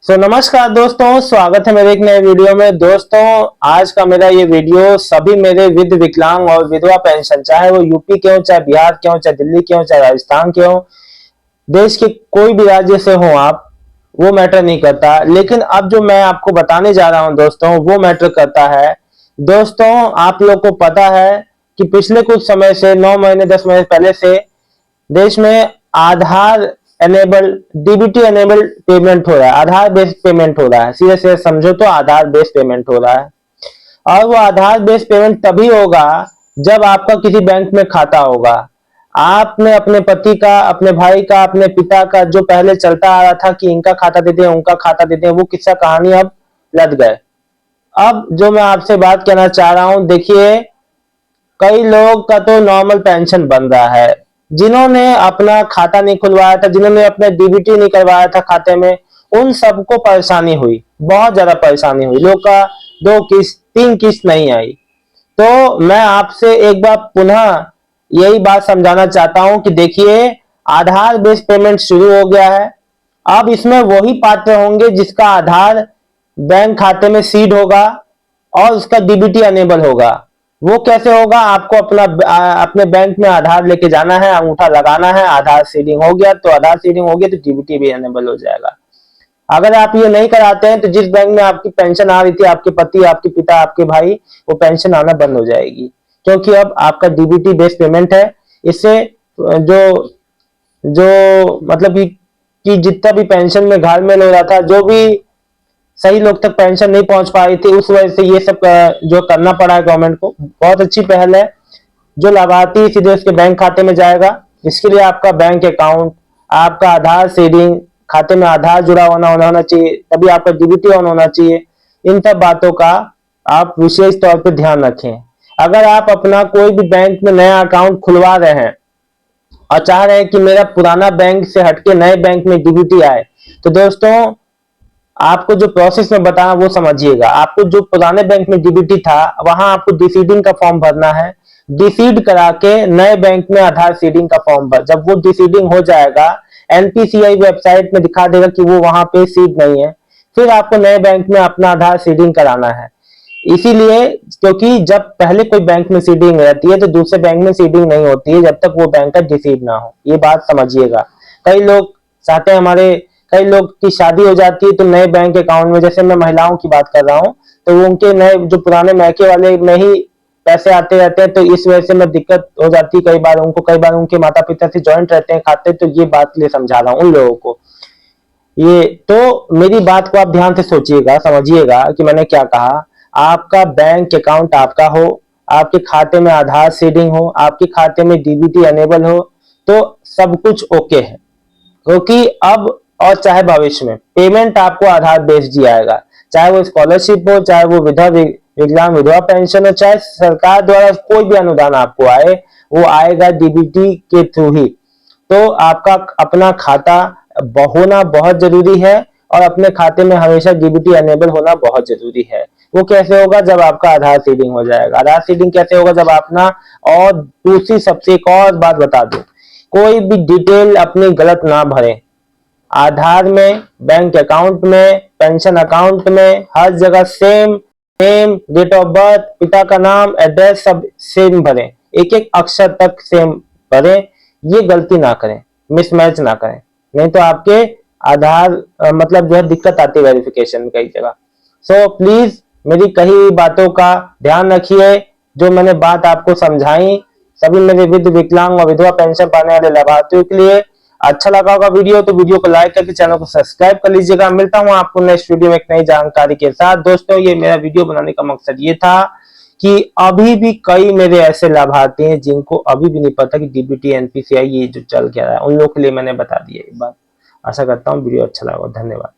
नमस्कार दोस्तों, स्वागत है मेरे एक नए वीडियो में। दोस्तों, आज का मेरा ये वीडियो सभी मेरे वृद्ध, विकलांग और विधवा पेंशन, चाहे वो यूपी के हो, चाहे बिहार के हो, चाहे दिल्ली के हो, चाहे राजस्थान के हो, देश के कोई भी राज्य से हो आप, वो मैटर नहीं करता। लेकिन अब जो मैं आपको बताने जा रहा हूं दोस्तों, वो मैटर करता है। दोस्तों, आप लोग को पता है कि पिछले कुछ समय से 9 महीने 10 महीने पहले से देश में आधार एनेबल, डीबीटी एनेबल पेमेंट हो रहा है। आधार बेस्ड पेमेंट हो रहा है। सीधे सीधे समझो तो आधार बेस्ड पेमेंट हो रहा है। और वो आधार बेस्ड पेमेंट तभी होगा जब आपका किसी बैंक में खाता होगा। आपने अपने पति का, अपने भाई का, अपने पिता का, जो पहले चलता आ रहा था कि इनका खाता देते हैं, उनका खाता देते हैं, वो किस्सा कहानी अब लद गए। अब जो मैं आपसे बात कहना चाह रहा हूं, देखिए, कई लोग का तो नॉर्मल पेंशन बन रहा है। जिन्होंने अपना खाता नहीं खुलवाया था, जिन्होंने अपने डीबीटी नहीं करवाया था खाते में, उन सबको परेशानी हुई, बहुत ज्यादा परेशानी हुई। लोग का 2 किस्त 3 किस्त नहीं आई। तो मैं आपसे एक बार पुनः यही बात समझाना चाहता हूं कि देखिए, आधार बेस्ड पेमेंट शुरू हो गया है। अब इसमें वही पात्र होंगे जिसका आधार बैंक खाते में सीड होगा और उसका डीबीटी अनेबल होगा। वो कैसे होगा? आपको अपने बैंक में आधार लेके जाना है, अंगूठा लगाना है, आधार सीडिंग हो गया तो आधार सीडिंग हो गया तो डीबीटी भी अनेबल हो जाएगा। अगर आप ये नहीं कराते हैं तो जिस बैंक में आपकी पेंशन आ रही थी, आपके पति, आपके पिता, आपके भाई, वो पेंशन आना बंद हो जाएगी, क्योंकि अब आपका डीबीटी बेस्ड पेमेंट है। इससे जो जो मतलब कि जितना भी पेंशन में घालमेल हो रहा था, जो भी सही लोग तक पेंशन नहीं पहुंच पा रही थी, उस वजह से ये सब जो करना पड़ा है गवर्नमेंट को, बहुत अच्छी पहल है। जो लाभार्थी सीधे उसके बैंक खाते में जाएगा, इसके लिए आपका बैंक अकाउंट, आपका आधार सीडिंग, खाते में आधार जुड़ा होना चाहिए, तभी आपका डीबीटी ऑन होना चाहिए। इन सब बातों का आप विशेष तौर पर ध्यान रखें। अगर आप अपना कोई भी बैंक में नया अकाउंट खुलवा रहे हैं और चाह रहे हैं कि मेरा पुराना बैंक से हटके नए बैंक में डीबीटी आए, तो दोस्तों, आपको जो प्रोसेस में बताया वो समझिएगा। आपको जो पुराने बैंक में डीबीटी था, वहां आपको डीसीडिंग का फॉर्म भरना है। डीसीड करा के नए बैंक में आधार सीडिंग का फॉर्म भर। जब वो डीसीडिंग हो जाएगा, एनपीसीआई वेबसाइट में दिखा देगा कि वो वहां पे सीड नहीं है, फिर आपको नए बैंक में अपना आधार सीडिंग कराना है। इसीलिए, क्योंकि जब पहले कोई बैंक में सीडिंग रहती है तो दूसरे बैंक में सीडिंग नहीं होती है जब तक वो बैंक का डिसीड ना हो। ये बात समझिएगा। कई लोग चाहते हैं, हमारे कई लोग की शादी हो जाती है तो नए बैंक अकाउंट में, जैसे मैं महिलाओं की बात कर रहा हूँ, तो वो उनके नए जो पुराने मैके वाले में ही पैसे आते रहते हैं, तो इस वजह से मैं दिक्कत हो जाती है कई बार उनको। कई बार उनके माता पिता से ज्वाइंट रहते हैं खाते, तो ये बात के लिए समझा रहा हूँ उन लोगों को। ये तो मेरी बात को आप ध्यान से सोचिएगा, समझिएगा कि मैंने क्या कहा। आपका बैंक अकाउंट आपका हो, आपके खाते में आधार सीडिंग हो, आपके खाते में डीबीटी अनेबल हो, तो सब कुछ ओके है। क्योंकि अब और चाहे भविष्य में पेमेंट आपको आधार बेस्ड ही आएगा। चाहे वो स्कॉलरशिप हो, चाहे वो विकलांग विधवा पेंशन हो, चाहे सरकार द्वारा कोई भी अनुदान आपको आए, वो आएगा डीबीटी के थ्रू ही। तो आपका अपना खाता होना बहुत जरूरी है और अपने खाते में हमेशा डीबीटी अनेबल होना बहुत जरूरी है। वो कैसे होगा? जब आपका आधार सीडिंग हो जाएगा। आधार सीडिंग कैसे होगा? जब अपना, और दूसरी सबसे एक और बात बता दूं, कोई भी डिटेल अपनी गलत ना भरें। आधार में, बैंक अकाउंट में, पेंशन अकाउंट में, हर जगह same name, date of birth, पिता का नाम, एड्रेस सब सेम भरें। एक एक अक्षर तक सेम भरें। ये गलती ना करें, मिसमैच ना करें, नहीं तो आपके आधार मतलब जो है दिक्कत आती है वेरिफिकेशन में कई जगह। सो प्लीज मेरी कही बातों का ध्यान रखिए। जो मैंने बात आपको समझाई, सभी मेरे वृद्ध, विकलांग और विधवा पेंशन पाने वाले लाभार्थियों के लिए अच्छा लगा होगा वीडियो, तो वीडियो को लाइक करके चैनल को सब्सक्राइब कर लीजिएगा। मिलता हूं आपको नेक्स्ट वीडियो में एक नई जानकारी के साथ। दोस्तों, ये मेरा वीडियो बनाने का मकसद ये था कि अभी भी कई मेरे ऐसे लाभार्थी हैं जिनको अभी भी नहीं पता कि डीबीटी एनपीसीआई ये जो चल क्या रहा है, उन लोगों के लिए मैंने बता दिया ये बात। आशा करता हूँ वीडियो अच्छा लगा। धन्यवाद।